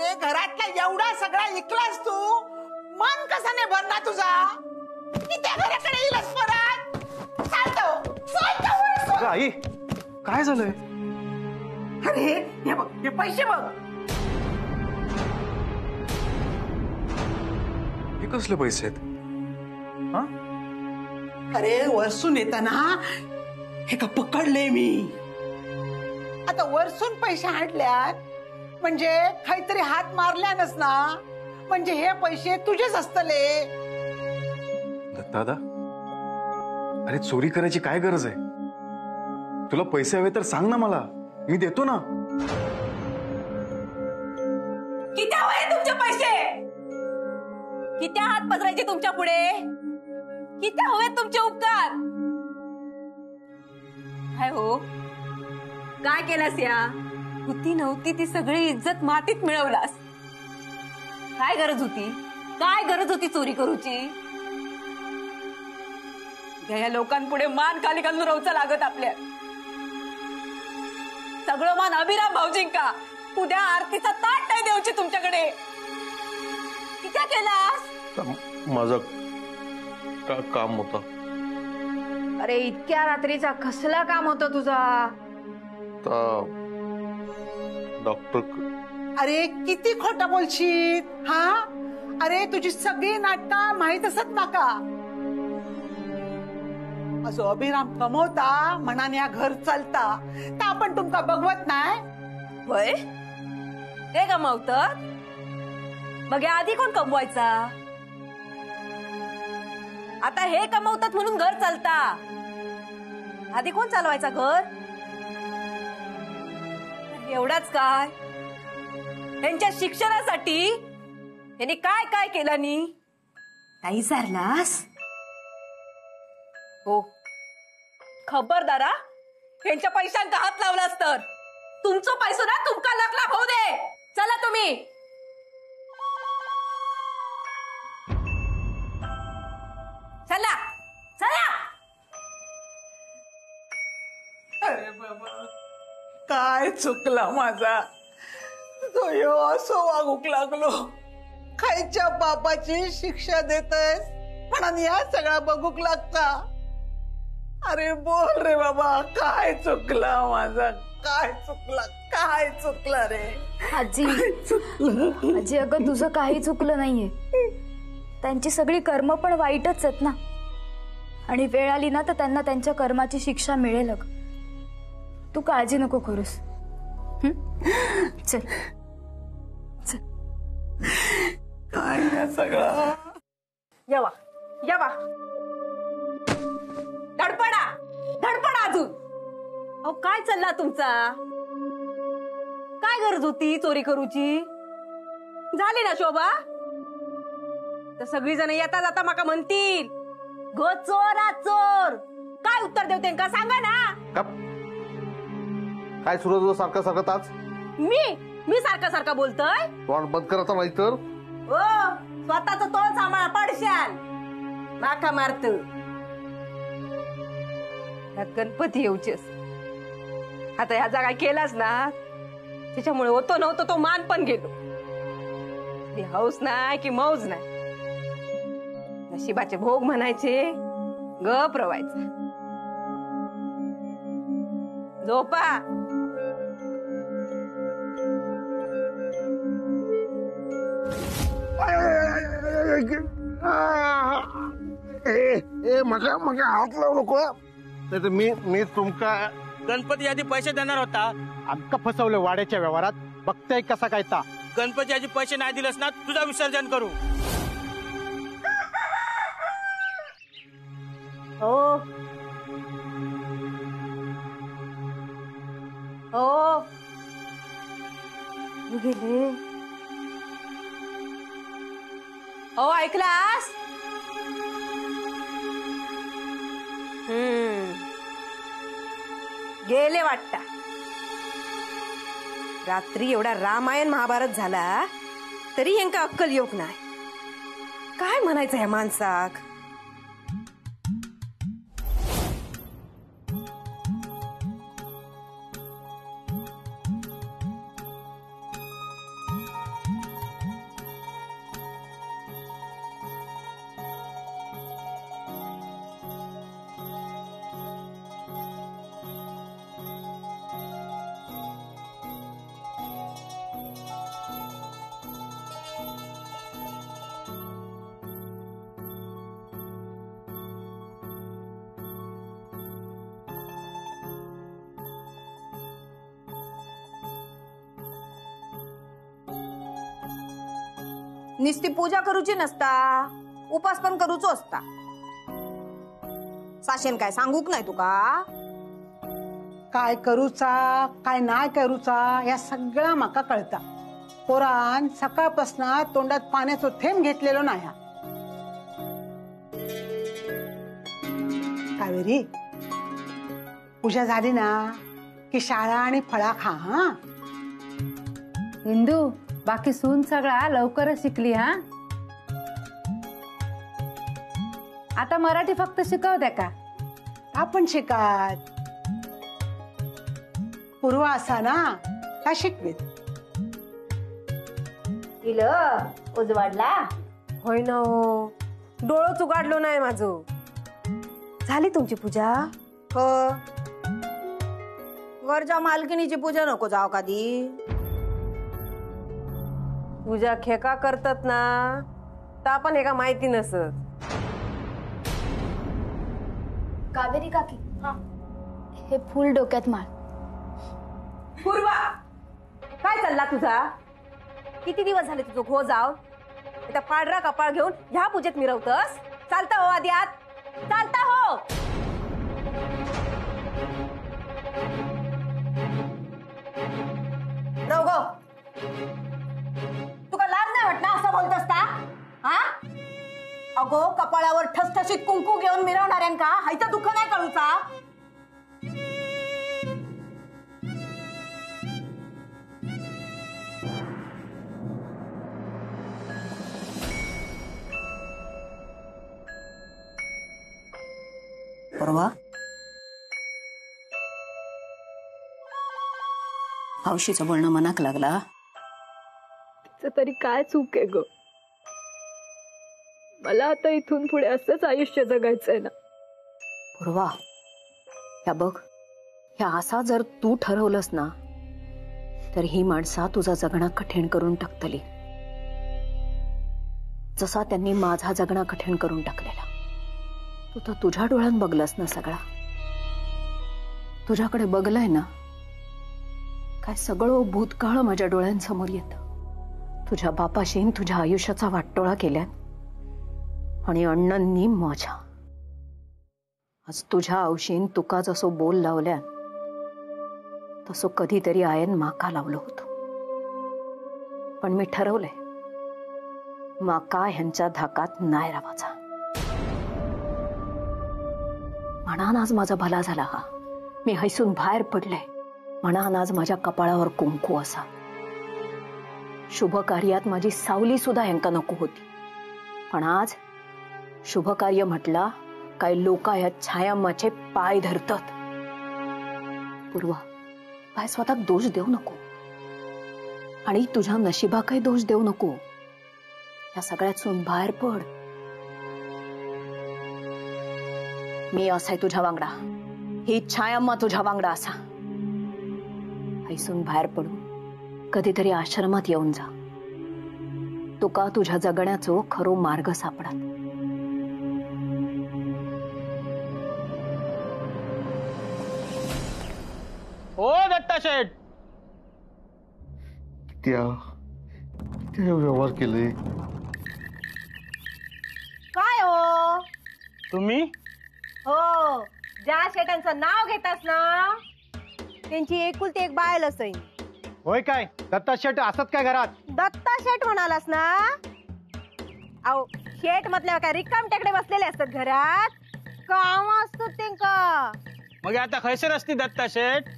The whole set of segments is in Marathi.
अरे घरातला एवढा सगळा इकलास तू, मन कसा नाही भरला तुझा? की त्या घराकडे येईलच परत? आई काय झालंय? अरे हे बघ, हे पैसे बघ. हे कसले पैसे आहेत? हा? अरे वरसून येताना हे का पकडले मी. आता वरसून पैसे हाडल्यात म्हणजे काहीतरी हात मारल्यानच ना, म्हणजे हे पैसे तुझेच असतले. दादा, अरे चोरी करायची काय गरज आहे? तुला पैसे हवे तर सांग ना मला, मी देतो ना. किती हवे तुमचे पैसे? किती हात पसरायचे तुमच्या पुढे? किती हवे तुमचे उपकार? काय हो, काय केलास? या होती नव्हती ती सगळी इज्जत मातीत मिळवलास. काय गरज होती? काय गरज होती चोरी करूची? या लोकांपुढे मान खाली घालून रोचा लागत आपल्या. सगळं मान अभिराम भाऊजींका. उद्या आरतीचा ताट नाही देऊची तुमच्याकडे. किती केलास? माझं काम होतं. अरे इतक्या रात्रीचा कसला काम होतं तुझा? डॉक्टर. अरे किती खोटा बोलशील हा? अरे तुझी सगळी नाटकं माहित असत माका. असो अभिराम कमवता म्हणाने या घर चालता तर आपण तुमका बघवत नाही वय? ते कमवतात मग आधी कोण कमवायचा? आता हे कमवतात म्हणून घर चालता. आधी कोण चालवायचा घर? एवढाच काय, यांच्या शिक्षणासाठी यांनी काय काय केलं नी? काही सारलास? हो, खबरदारा यांच्या पैशांचा हात लावलास तर तुमचं पैसो ना तुमका लकला भाऊ दे. चला तुम्ही. चला चला. अरे बाबा काय चुकला माझा. तो यो असो वागूक लागलो. खायच्या बापाची शिक्षा देतस म्हणून या सगळा बघूक लागता. अरे बोल रे बाबा, काय चुकला माझा? काय चुकला? काय चुकला रे? आजी आजी, अगं तुझं काही चुकलं नाहीये. त्यांची सगळी कर्म पण वाईटच आहेत ना, आणि वेळ आली ना तर त्यांना त्यांच्या कर्माची शिक्षा मिळेल. तू काळजी नको करूस. चल चल. काय या सगळा? येवा येवा, धडपडा धडपडा अजून. अहो काय चालला तुमचा? काय गरज होती चोरी करूची? झाली ना शोभा? तर सगळी जण येता जाता माका म्हणतील गो चोरा चोर. काय उत्तर देऊ त्यांना सांगा ना. काय सुरू तुझं सारखं सारखं ताच? मी सारखा सारखा बोलतोय? तोंड बंद करता नाही तर ओ स्वतःच तोंड सांभाळा पडशाल. माका मारत गणपती येऊचेस. आता ह्या जागा केलास ना त्याच्यामुळे होतो नव्हतो तो मान पण गेलो. हौस नाही की मौज नाही. नशिबाचे भोग म्हणायचे, गप रवायचा. झोपा. मका हात लावू नको. मी तुमका गणपती आधी पैसे देणार होता. आमका फसवलं वाड्याच्या व्यवहारात. बघताय कसा काय ता. गणपती आधी पैसे नाही दिलंस ना तुझा विसर्जन करू. हो हो गेले. हो ऐकलास? गेले वाटता. रात्री एवढा रामायण महाभारत झाला तरी यांका अक्कल योग नाही. काय म्हणायचं ह्या माणसाक? नुसती पूजा करूची नसता, उपास पण करूचो असता. साशेन काय सांगूक नाही तुका? काय करूचा काय नाही करूचा या सगळा माका कळता. पोरान सकाळपासून तोंडात पाण्याचो थेंब घेतलेलो नाही. कावेरी, पूजा झाली ना की शाळा आणि फळा खा. हा इंदू, बाकी सून सगळा लवकरच शिकली. हा आता मराठी फक्त शिकवते का? आपण शिकात. पूर्वा असा ना का शिकवीत. उजवाडला होय ना. डोळं उघडलो नाही माझं. झाली तुमची पूजा? हो. घरच्या मालकिनीची पूजा नको जाव कधी. पूजा खेका करतात ना, तर आपण हे का माहिती नसत. कावेरी काकी, हे फुल डोक्यात माळ. पूर्वा, काय चालला तुझा? किती दिवस झाले तुझं घो जाव? इथं पांढरा कपाळ घेऊन ह्या पूजेत मिरवतस? चालता हो आधी आत, चालता हो. रवगो, तुका लाज नाही वाटत ना असं बोलतस का? हा अगो, कपाळावर ठसठशीत कुंकू घेऊन मिरवणाऱ्यांका हायचं दुःख नाही कळूचा? परवा हौशीचं बोलणं मनाक लागला. तरी काय चूक आहे ग? मला आता इथून पुढे असंच आयुष्य जगायचंय ना. पूर्वा, या बघ, ह्या असा जर तू ठरवलंस ना, तर ही माणसा तुझा जगणं कठीण करून टाकतली, जसा त्यांनी माझा जगणं कठीण करून टाकलेला. तू तर तुझ्या डोळ्यात बघलंस ना सगळा. तुझ्याकडे बघलंय ना, काय सगळं भूतकाळ माझ्या डोळ्यांसमोर येतं. तुझ्या बापाशीन तुझ्या आयुष्याचा वाटोळा केल्यात आणि अण्णांनी माझ्या. आज तुझ्या आवशीन तुका जसो बोल लावल्या, तसो कधीतरी आयन माका लावलं होतं. पण मी ठरवलंय, माका ह्यांच्या धाकात नाही राहायचा. म्हणान आज माझा भला झाला. हा मी हैसून बाहेर पडले. म्हणान आज माझ्या कपाळावर कुंकू असा. शुभ कार्यात माझी सावली सुद्धा ह्यांका नको होती. पण आज शुभ कार्य म्हटला काय लोक या छायाम्माचे पाय धरतात. पूर्वा, काय स्वतः दोष देऊ नको आणि तुझ्या नशिबा काही दोष देऊ नको. या सगळ्यातून बाहेर पड. मी असाय तुझ्या वांगडा, ही छायाम्मा तुझ्या वांगडा असा. हैसून बाहेर पडू, कधीतरी आश्रमात येऊन जा. तुका तुझ्या जगण्याचो खरो मार्ग सापडा. हो दत्ता शेठ, त्या व्यवहार केले. काय हो तुम्ही? हो, ज्या शेटांचं नाव घेतास ना, त्यांची एकुलती एक बायल असेल. होय काय दत्ता शेट असत काय घरात? दत्ता शेठ म्हणालास ना? अहो, शेठ म्हटल्यावर काय रिकाम टेकडे बसलेले असतात घरात? काम असतात त्यांका. मग आता खैसर असती दत्ता शेठ?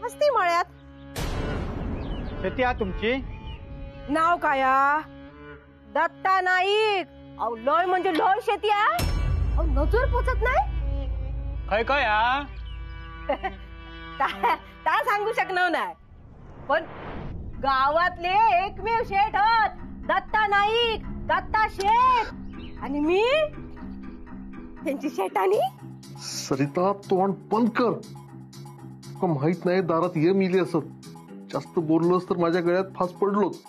मस्ती मळ्यात. शेती हा तुमची? नाव काय? दत्ता नाईक. अहो, लय म्हणजे लय शेती आहे. अहो, नजर पोचत नाही. खय काय हा? काय सांगू शकणार नाही, पण गावातले एकमेव शेठ होत दत्ता नाईक, दत्ता शेठ. आणि मी त्यांची शेठानी. सरिता, तोंड बंद कर. तुका माहित नाही दारात ये मिली असत. जास्त बोललोस तर माझ्या गळ्यात फास पडलोच.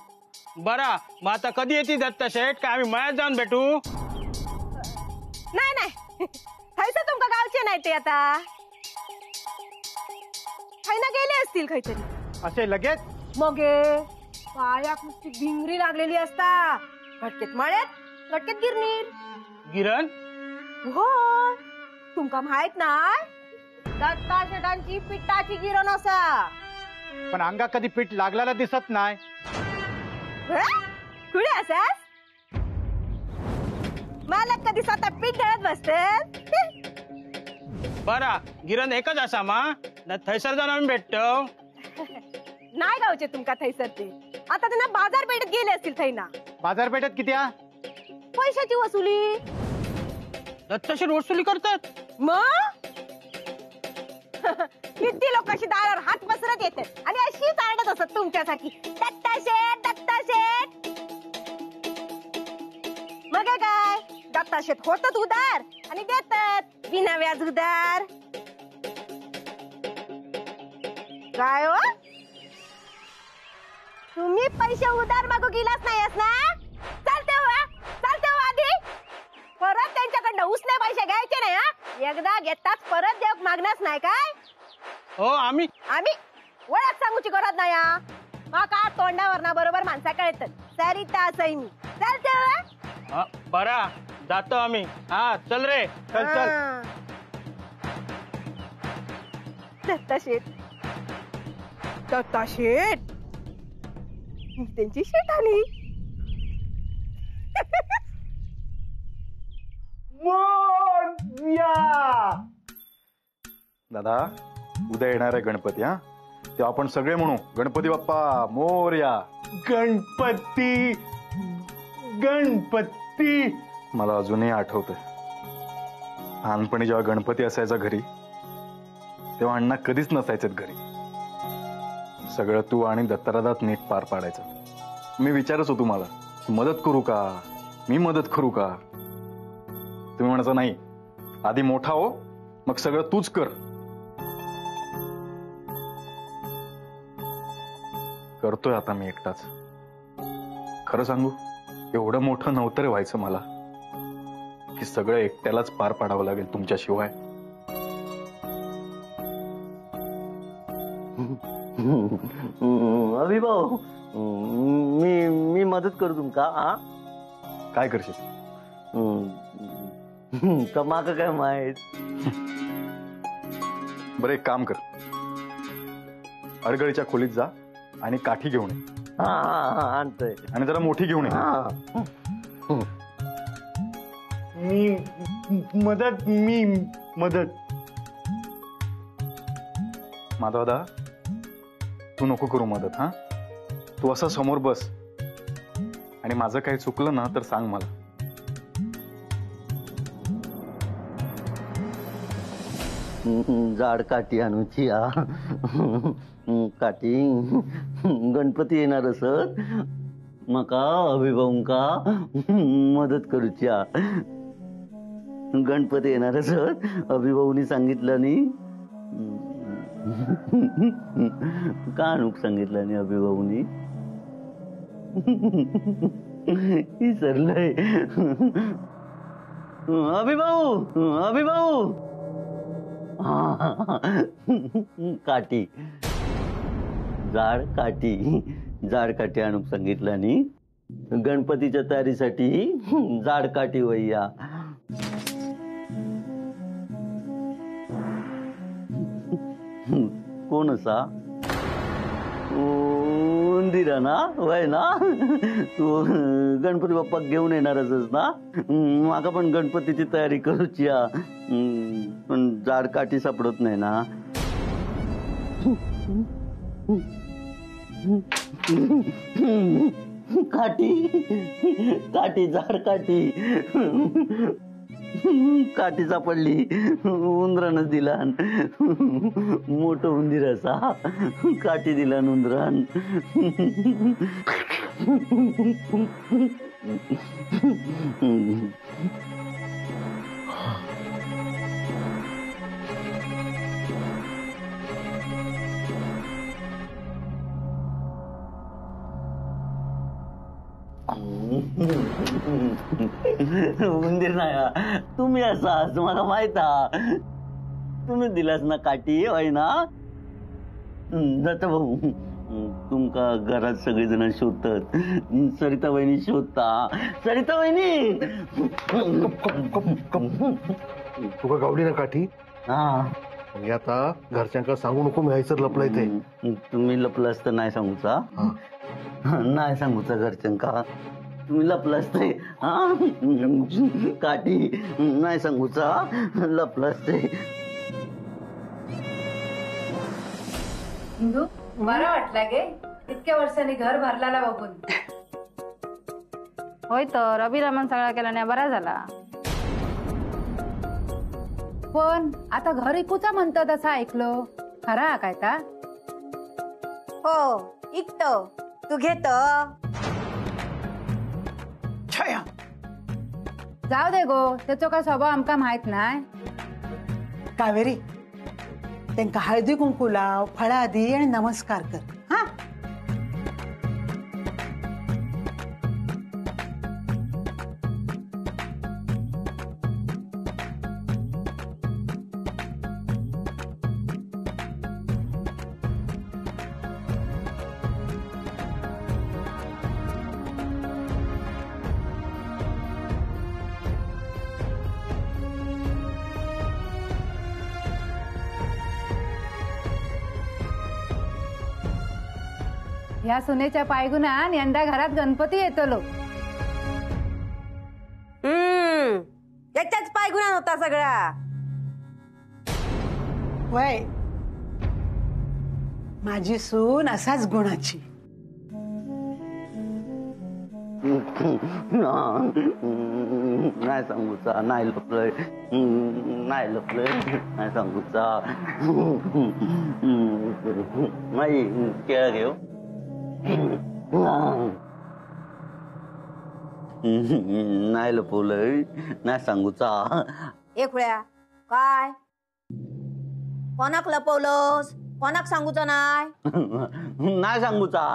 बरा, मग आता कधी येते दत्ता शेठ? काय आम्ही मळ्यात जाऊन भेटू? नाही नाही, खायचं तुमका गावचे नाही ते. आता खायना गेले असतील काहीतरी. असे लगेच? मग पायाक नुसती भिंगरी लागलेली असता, घटकेत मळ्यात घटकेत गिरणीर. गिरण हो, तुमका माहित नाय? दत्ता शेटांची पिठाची गिरण असा. पण अंगा कधी पीठ लागलेला दिसत नाही. कुठे असास? मला कधी स्वतः पीठ दळत बसते. बरा गिरण एकच असा मा ना थैसर जाऊन आम्ही भेटतो. नाही गावचे तुमका थैसर ते. आता त्यांना बाजारपेठेत गेले असतील थैना. बाजारपेठेत किती हा? पैशाची वसुली. दत्ताशेठ वसुली करतात. मग किती लोकांशी दारावर हात पसरत येतात आणि अशीच आरडत असत तुमच्यासाठी, दत्ता शेठ दत्ता शेठ. मग काय दत्ता शेठ होतात उदार आणि देतात बिना व्याज उदार. काय हो, तुम्ही पैसे उधार मागू गेलाच नाहीस ना? चालते हो आधी. परत त्यांच्याकडनं उसने पैसे घ्यायचे नाही. हा, एकदा घेताच परत देऊ मागणारच नाही काय? हो आम्ही ओळख सांगूची गरज नाही. माका तोंडावर ना बरोबर माणसा कळत. सरिता सैनी. चालते हो. बरा जातो आम्ही. हा चल रे चल चल. दत्ता शेठ त्यांची शेट आली. दादा उद्या येणार आहे गणपती, हा तेव्हा आपण सगळे म्हणू गणपती बाप्पा मोरया. गणपती गणपती. मला अजूनही आठवतंय लहानपणी जेव्हा गणपती असायचा घरी, तेव्हा अण्णा कधीच नसायचेत घरी. सगळं तू आणि दत्तारादात नीट पार पाडायचं. मी विचारच होतो मला मदत करू का, मी मदत करू का. तुम्ही म्हणायचं नाही, आधी मोठा हो मग सगळं तूच कर. करतोय आता मी एकटाच. खरं सांगू, एवढं मोठं नव्हतं रे व्हायचं मला की सगळं एकट्यालाच पार पाडावं लागेल तुमच्याशिवाय. अभिभाऊ मी मदत करू तुमका. हा काय करशील? माक काय माहित. बरं एक काम कर, अडगळीच्या खोलीत जा आणि काठी घेऊन ये. हा आणतोय. आणि जरा मोठी घेऊन ये. मी मदत. माधव दादा तू नको करू मदत. हा तू असं समोर बस आणि माझं काही चुकलं ना तर सांग मला. जाड काठी आणूची. काठी गणपती येणार असत, मका अभिभाऊंका मदत करूची. गणपती येणार असत, अभिभाऊनी सांगितलं नी का आणूक सांगितलं नी अभिभाऊनी. विसरलंय. अभिभाऊ काठी, जाड काठी आणूक सांगितलं नी. गणपतीच्या तयारीसाठी जाड काठी वैया. कोण असा? उंदिरा ना, वय ना. तू गणपती बाप्पा घेऊन येणार असस ना. माका पण गणपतीची तयारी करूची. पण जाड काठी सापडत नाही ना. काठी जाड काठी काठी सापडली. उंदरानच दिला. मोठं उंदीर असा काठी दिला उंदरान. उंदीर नाही तुम्ही असाच मला माहित. तुम्ही दिलास ना काठी, होय ना. जातो भाऊ. तुमका घरात सगळेजण शोधतात. सरिता वहिनी शोधता. सरिता वहिनी तुका गावली ना काठी. हा म्हणजे आता घरच्यांका सांगू नको मी हायसर लपलाय ते. तुम्ही लपलास तर नाही सांगूचा. नाही सांगूचा घरच्यांका. तुम्ही लपलास ते हा काठी नाही सांगूचा. लपलास ते. इंदू बरं वाटलं गे इतक्या वर्षांनी घर भरलाला बघून. होय तर अभिरामन सगळा केला नाही बरा झाला. पण आता घर इकूचा म्हणतो तसं ऐकलो. खरा काय ता? हो इकत तू घेत. छया जाऊ दे गो त्याचा काय स्वभाव आमका माहित नाही. कावेरी त्यांका हळदी कुंकू लाव, फळा दी आणि नमस्कार कर. हा ह्या सुनेच्या पायगुणान यंदा घरात गणपती येतलो. त्याच्याच पायगुणा होता सगळा. वय माझी सून असाच गुणाची. नाही सांगूचा. नाही लपलय. नाही लपलय. नाही सांगूचा. नाही केळ घेऊ. नाही लपवलंय. नाही सांगूचा. एक वेळा काय कोणाक लपवलंस? कोणाक सांगूचा नाही? नाही सांगूचा.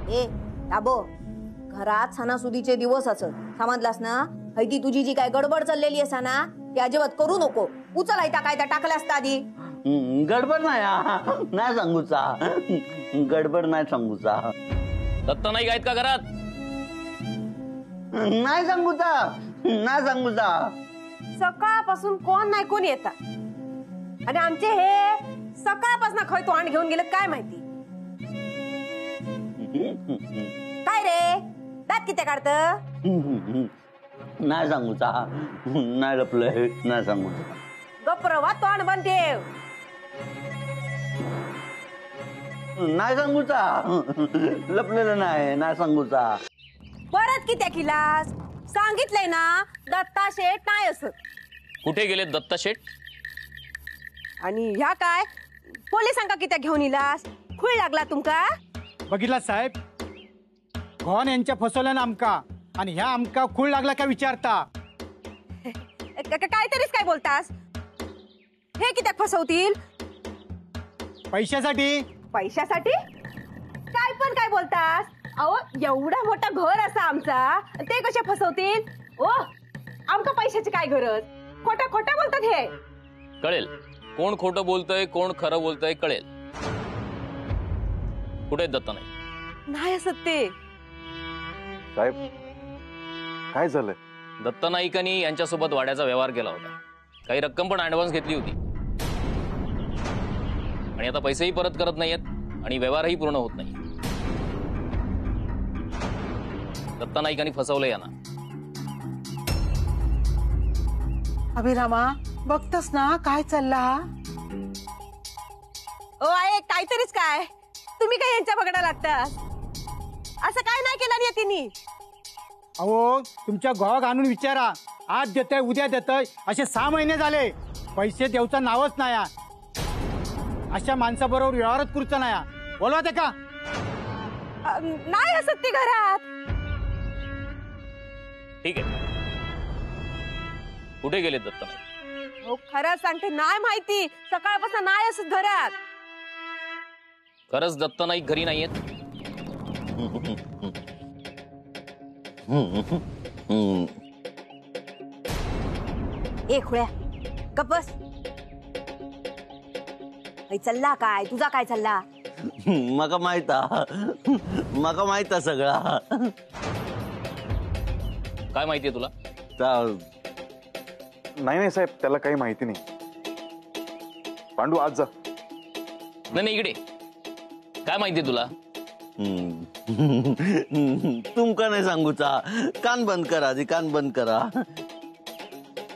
ए ताबो घरात सणासुदीचे दिवस असत समजलास ना. हैती तुझी जी काय गडबड चाललेली असा ना ती अजिबात करू नको. उचलायता काय त्या टाकल्या असता आधी. गडबड नाही. नाही सांगूचा. गडबड नाही सांगूचा. दत्त नाही आहेत का घरात? नाही सांगूचा. नाही सांगूचा. सकाळपासून कोण नाही कोण येतात आणि आमचे हे सकाळपासून खय तोंड घेऊन गेले काय माहिती. काय रे दात किती काढत? नाही सांगूचा. नाही लपलंय. नाही सांगूचा. गप्परवा तोंड बंद ठेव. नाही सांगूचा. लपलेलं नाही. नाही सांगूचा. परत किती किलास सांगितलंय ना दत्ता शेठ नाही असत. कुठे गेले दत्ता शेठ? आणि ह्या काय पोलिसांका कित्या घेऊन इलास? खुळ लागला तुमका? बघितला साहेब कोण यांच्या फसवलं ना आमका आणि ह्या आमका खूळ लागला का विचारता. काहीतरीच काय बोलतास? हे कित्याक फसवतील? पैशासाठी. पैशासाठी काय पण काय बोलतास? अहो एवढा मोठा घर असा आमचा ते कशा फसवतील? ओ आमका पैशाची काय गरज? खोटा खोटा बोलतात हे. कळेल कोण खोटं बोलतय कोण खरं बोलतय कळेल. कुठे दत्ता नाही? नाही असत ते. साहेब काय झालंय? दत्ता नाईकांनी यांच्यासोबत वाड्याचा व्यवहार केला होता. काही रक्कम पण ऍडव्हान्स घेतली होती आणि आता पैसेही परत करत नाहीयेत आणि व्यवहारही पूर्ण होत नाही. दत्ता नाईकांनी फसवलं यांना. अभिरामा बघतस ना काय चालला. ओ आहे काहीतरीच काय तुम्ही काय यांच्या बघायला लागता? असं काय नाही केलं नाही तिने. अहो तुमच्या घोग आणून विचारा. आज देतय उद्या देतय असे 6 महिने झाले. पैसे देऊचं नावच नाही. अशा माणसाबरोबर व्यवहारच पुरचा नाही. बोलवा ते का? नाही असत ते घरात. ठीक आहे कुठे गेले दत्ता नाईक? हो खरंच सांगते नाही माहिती. सकाळपासून नाही असत घरात. खरंच दत्ता नाईक घरी नाहीयेत? ए खुळ्या गप्प बस. चालला काय तुझा? काय चालला? माका माहिता सगळा. काय माहितीये तुला? नाही साहेब, त्याला काही माहिती नाही. पांडू आज जा. नाही इकडे. काय माहितीये तुला? तुमका नाही सांगूचा. कान बंद करा आधी, कान बंद करा.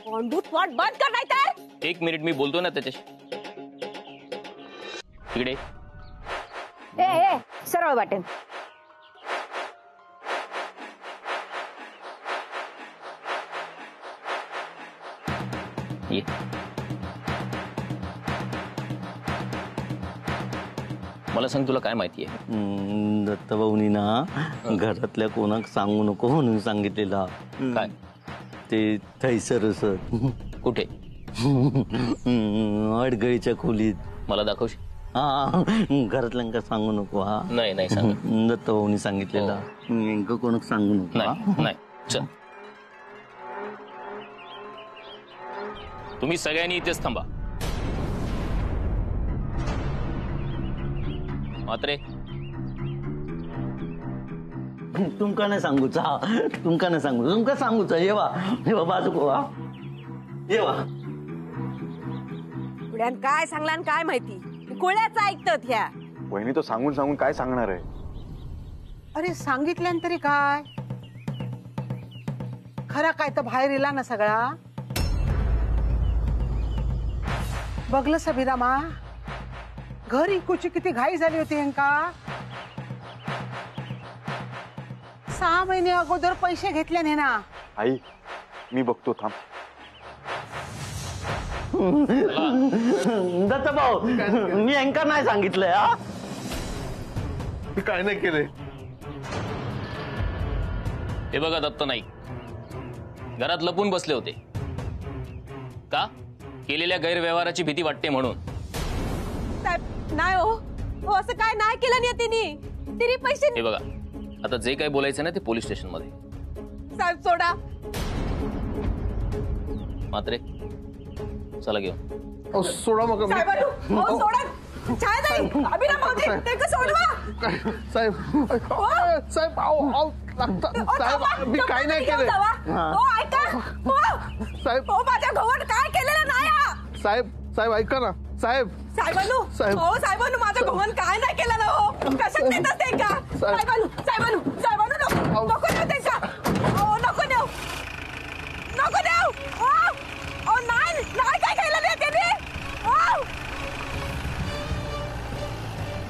पांडू वाट बंद कर नाही तर. 1 मिनिट मी बोलतो ना त्याच्याशी. इकडे ए सरळ वाटेन. ये. मला सांग तुला काय माहितीये? दत्तभाऊनी ना घरातल्या कोणाक सांगू नको म्हणून सांगितलेला. काय? ते थैसर असत. कुठे? अडगळीच्या खोलीत. मला दाखवशी? हा, घरातल्यांका सांगू नको. हा नाही सांग. दत्तभाऊनी सांगितलेला. नेमकं कोणाक सांगू नको. नाही चल. तुम्ही सगळ्यांनी इथेच थांबा. मात्रे तुमका नाही सांगूचा. तुमका सांगूचा. येवा बाजू कोवा. येवा. पुढ्यान काय सांगला आणि काय माहिती. कोळ्याच ऐकतात ह्या. वहिनी तो सांगून काय सांगणार आहे? अरे सांगितल्यान तरी काय, खरा काय तर बाहेर येला ना सगळा. बघलं सबिरामा, घर इकूची किती घाई झाली होती ह्यांका. 6 महिने अगोदर पैसे घेतल्याने ना. आई मी बघतो, थांब. दत्तभाऊ, मी यांका नाही सांगितलंय. काय नाही केलंय. हे बघा दत्त नाईक, घरात लपून बसले होते का? केलेल्या गैरव्यवहाराची भीती वाटते म्हणून. नाही हो, असं काय नाही केलं नाही तिने पैसे. हे बघा, आता जे काही बोलायचं ना ते पोलीस स्टेशन मध्ये. साहेब सोडा. मात्रे चला घेऊन. सोडा मग. सोडा. छाय नाही. अभिराम भाऊजी, ते का सोडवा. साहेब मी काय नाही केलं. ऐका साहेब, माझ्या घोवर काय केलेलं नाही. साहेब ऐका ना. साहेबांनो, साहेब. साहेबांनो, माझं घोवन काय नाही केलं ना. हो कशात देत असते का? साहेबांनो नको देऊ ते का. नको देऊ. नाही काय केलं नाही त्यांनी.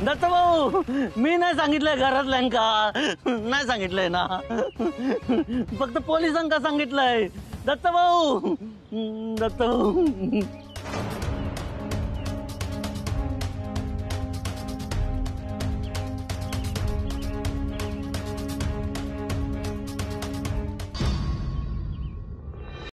दत्तभाऊ, मी नाही सांगितलंय घरातल्यांका. नाही सांगितलंय ना. फक्त पोलिसांका सांगितलंय. दत्तभाऊ